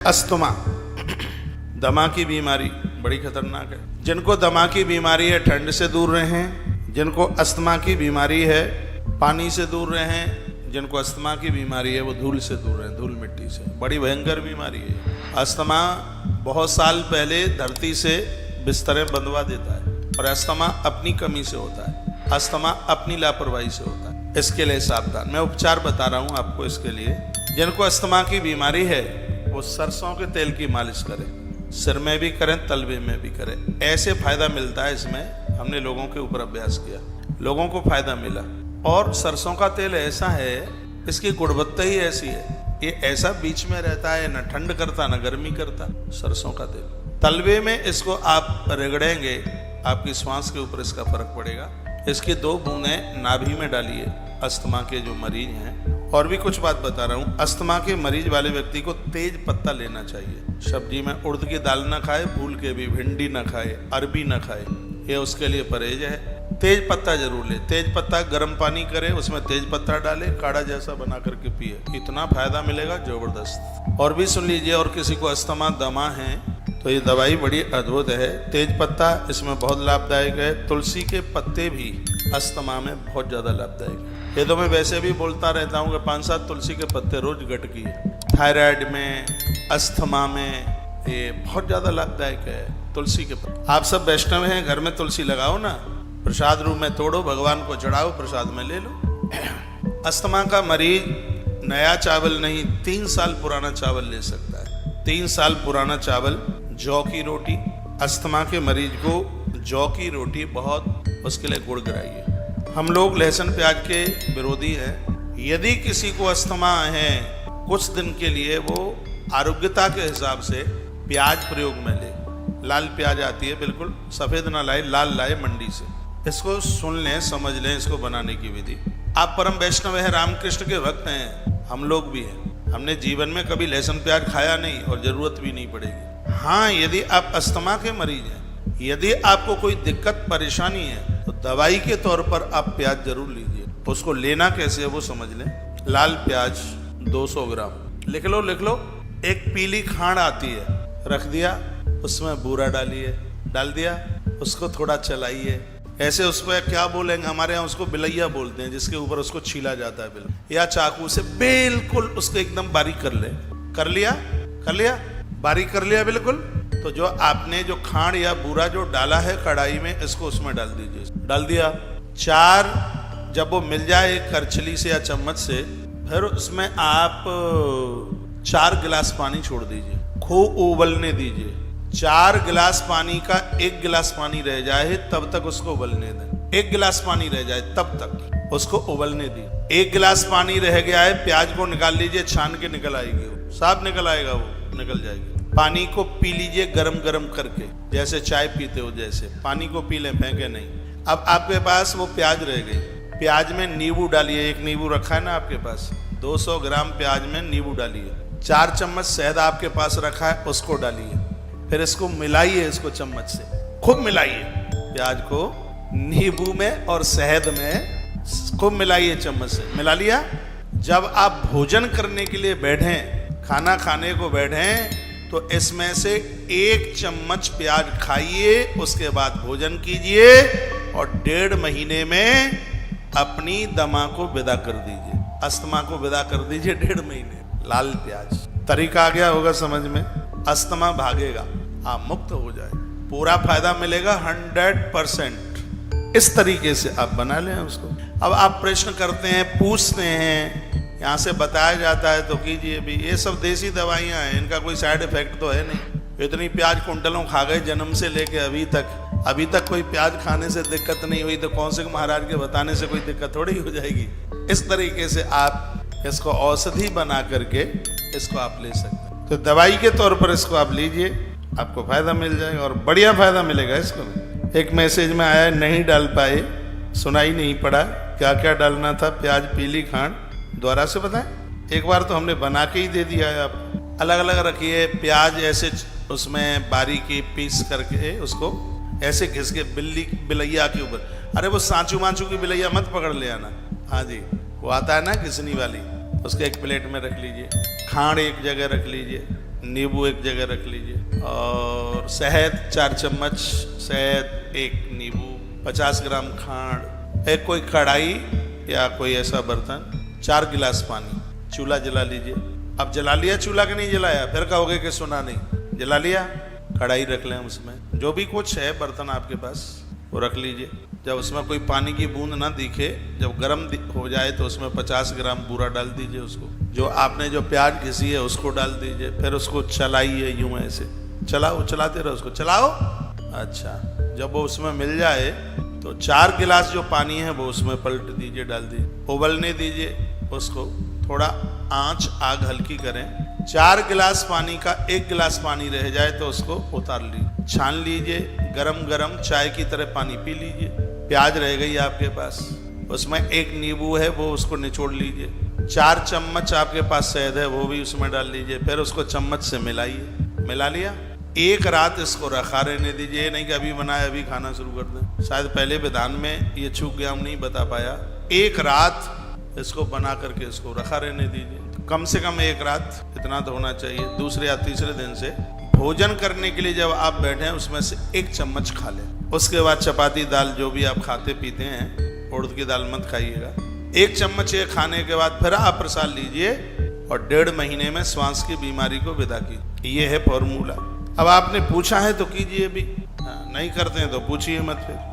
Asthma, दमा की बीमारी बड़ी खतरनाक है। जिनको दमा की बीमारी है ठंड से दूर रहें, जिनको अस्थमा की बीमारी है पानी से दूर रहें, जिनको अस्थमा की बीमारी है वो धूल से दूर रहें, धूल मिट्टी से। बड़ी भयंकर बीमारी है अस्थमा। बहुत साल पहले धरती से बिस्तरें बंधवा देता है और अस्थमा अपनी कमी से होता है, अस्थमा अपनी लापरवाही से होता है। इसके लिए सावधान। मैं उपचार बता रहा हूँ आपको। इसके लिए जिनको अस्थमा की बीमारी है वो सरसों के तेल की मालिश करें, सिर में भी करें, तलवे में भी करें। ऐसे फायदा मिलता है इसमें। हमने लोगों के ऊपर अभ्यास किया, लोगों को फायदा मिला। और सरसों का तेल ऐसा है, इसकी गुणवत्ता ही ऐसी है, ये ऐसा बीच में रहता है, न ठंड करता न गर्मी करता। सरसों का तेल तलवे में इसको आप रगड़ेंगे, आपकी श्वास के ऊपर इसका फर्क पड़ेगा। इसकी 2 बूंदें नाभि में डालिए अस्थमा के जो मरीज हैं। और भी कुछ बात बता रहा हूँ, अस्थमा के मरीज वाले व्यक्ति को तेज पत्ता लेना चाहिए। सब्जी में उड़द की दाल ना खाए, भूल के भी भिंडी ना खाए, अरबी ना खाए, ये उसके लिए परहेज है। तेज पत्ता जरूर ले। तेज पत्ता गर्म पानी करे, उसमें तेज पत्ता डाले, काढ़ा जैसा बना करके पिए, इतना फायदा मिलेगा जबरदस्त। और भी सुन लीजिए, और किसी को अस्थमा दमा है तो ये दवाई बड़ी अद्भुत है। तेज पत्ता इसमें बहुत लाभदायक है। तुलसी के पत्ते भी अस्थमा में बहुत ज़्यादा लाभदायक है। ये तो मैं वैसे भी बोलता रहता हूँ कि 5-7 तुलसी के पत्ते रोज गटकी है। थायराइड में, अस्थमा में ये बहुत ज़्यादा लाभदायक है तुलसी के पत्ते। आप सब वैष्णव हैं, घर में तुलसी लगाओ ना, प्रसाद रूप में तोड़ो, भगवान को चढ़ाओ, प्रसाद में ले लो। अस्थमा का मरीज नया चावल नहीं, 3 साल पुराना चावल ले सकता है। 3 साल पुराना चावल, जौ की रोटी। अस्थमा के मरीज को जौ की रोटी बहुत उसके लिए गुड़गुड़ाइए। हम लोग लहसुन प्याज के विरोधी हैं। यदि किसी को अस्थमा है, कुछ दिन के लिए वो आरोग्यता के हिसाब से प्याज प्रयोग में ले। लाल प्याज आती है, बिल्कुल सफेद ना लाए, लाल लाए मंडी से। इसको सुन लें, समझ लें इसको बनाने की विधि। आप परम वैष्णव हैं, रामकृष्ण के भक्त हैं, हम लोग भी हैं। हमने जीवन में कभी लहसुन प्याज खाया नहीं और जरूरत भी नहीं पड़ेगी। हाँ, यदि आप अस्थमा के मरीज हैं, यदि आपको कोई दिक्कत परेशानी है तो दवाई के तौर पर आप प्याज जरूर लीजिए। उसको लेना कैसे है वो समझ लें। लाल प्याज 200 ग्राम लिख लो, लिख लो। एक पीली खांड आती है, रख दिया, उसमें बूरा डालिए, डाल दिया, उसको थोड़ा चलाइए। ऐसे उसको क्या बोलेंगे, हमारे यहाँ उसको बिलैया बोलते हैं, जिसके ऊपर उसको छीला जाता है बिल्कुल, या चाकू से बिल्कुल उसको एकदम बारीक कर ले। कर लिया, कर लिया, बारीक कर लिया बिल्कुल। तो जो आपने जो खांड या बूरा जो डाला है कढ़ाई में, इसको उसमें डाल दीजिए। डाल दिया। 4 जब वो मिल जाए करछली से या चम्मच से, फिर उसमें आप 4 गिलास पानी छोड़ दीजिए, खूब उबलने दीजिए। 4 गिलास पानी का 1 गिलास पानी रह जाए तब तक उसको उबलने दें। 1 गिलास पानी रह जाए तब तक उसको उबलने दी। 1 गिलास पानी रह गया है, प्याज को निकाल लीजिए, छान के निकल आएगी, वो साफ निकल आएगा, वो निकल जाएगी। पानी को पी लीजिए गरम गरम करके, जैसे चाय पीते हो जैसे। पानी को पी लें, फेंके नहीं। अब आपके पास वो प्याज रह गई, प्याज में नींबू डालिए। 1 नींबू रखा है ना आपके पास, 200 ग्राम प्याज में नींबू डालिए। 4 चम्मच शहद आपके पास रखा है, उसको डालिए। फिर इसको मिलाइए, इसको चम्मच से खूब मिलाइए। प्याज को नींबू में और शहद में खूब मिलाइए, चम्मच से मिला लिया। जब आप भोजन करने के लिए बैठें, खाना खाने को बैठें, तो इसमें से 1 चम्मच प्याज खाइए, उसके बाद भोजन कीजिए और 1.5 महीने में अपनी दमा को विदा कर दीजिए, अस्थमा को विदा कर दीजिए। 1.5 महीने लाल प्याज। तरीका आ गया होगा समझ में। अस्थमा भागेगा, आप मुक्त हो जाए, पूरा फायदा मिलेगा 100%। इस तरीके से आप बना लें उसको। अब आप प्रश्न करते हैं, पूछते हैं, यहाँ से बताया जाता है तो कीजिए भी। ये सब देसी दवाइयाँ हैं, इनका कोई साइड इफेक्ट तो है नहीं। इतनी प्याज कुंटलों खा गए जन्म से लेके अभी तक कोई प्याज खाने से दिक्कत नहीं हुई, तो कौन से महाराज के बताने से कोई दिक्कत थोड़ी हो जाएगी। इस तरीके से आप इसको औषधि बना करके इसको आप ले सकते हैं। तो दवाई के तौर पर इसको आप लीजिए, आपको फायदा मिल जाएगा और बढ़िया फायदा मिलेगा इसको। एक मैसेज में आया, नहीं डाल पाए, सुनाई नहीं पड़ा, क्या क्या डालना था। प्याज, पीली खांड, दोबारा से बताएं। एक बार तो हमने बना के ही दे दिया है आपको। अलग अलग रखिए। प्याज ऐसे उसमें बारीकी पीस करके उसको ऐसे घिस के बिलैया के ऊपर, अरे वो सांचू मांचू की बिलैया मत पकड़ ले आना। हाँ जी, वो आता है ना घिसनी वाली, उसके एक प्लेट में रख लीजिए। खांड एक जगह रख लीजिए, नींबू एक जगह रख लीजिए, और शहद 4 चम्मच शहद, 1 नींबू, 50 ग्राम खांड, एक कोई कढ़ाई या कोई ऐसा बर्तन, 4 गिलास पानी। चूल्हा जला लीजिए। अब जला लिया चूल्हा कि नहीं जलाया? फिर कहोगे कि सुना नहीं। जला लिया, कढ़ाई रख लें, उसमें जो भी कुछ है बर्तन आपके पास वो रख लीजिए। जब उसमें कोई पानी की बूंद ना दिखे, जब गर्म हो जाए तो उसमें 50 ग्राम बूरा डाल दीजिए। उसको जो आपने जो प्याज घिसी है उसको डाल दीजिए। फिर उसको चलाइए, यूं ऐसे चलाओ, चलाते रहो उसको, चलाओ। अच्छा, जब वो उसमें मिल जाए तो 4 गिलास जो पानी है वो उसमें पलट दीजिए, डाल दीजिए, उबलने दीजिए उसको। थोड़ा आग हल्की करें। 4 गिलास पानी का 1 गिलास पानी रह जाए तो उसको उतार लीजिए, छान लीजिए। गरम गरम चाय की तरह पानी पी लीजिए। प्याज रह गई आपके पास, उसमें 1 नींबू है वो उसको निचोड़ लीजिए। 4 चम्मच आपके पास शहद है वो भी उसमें डाल लीजिए। फिर उसको चम्मच से मिलाइए। मिला लिया, 1 रात इसको रखा रहने दीजिए। नहीं कि अभी बनाया अभी खाना शुरू कर दें। शायद पहले विधान में ये चूक गया, हम नहीं बता पाया। 1 रात इसको बना करके इसको रखा रहने दीजिए। कम से कम 1 रात इतना तो होना चाहिए। दूसरे या तीसरे दिन से भोजन करने के लिए जब आप बैठे हैं उसमें से 1 चम्मच खा लें। उसके बाद चपाती दाल जो भी आप खाते पीते हैं, उड़द की दाल मत खाइएगा। 1 चम्मच ये खाने के बाद फिर आप प्रसाद लीजिए और 1.5 महीने में श्वास की बीमारी को विदा कीजिए। ये है फॉर्मूला। अब आपने पूछा है तो कीजिए भी, नहीं करते हैं तो पूछिए मत फिर।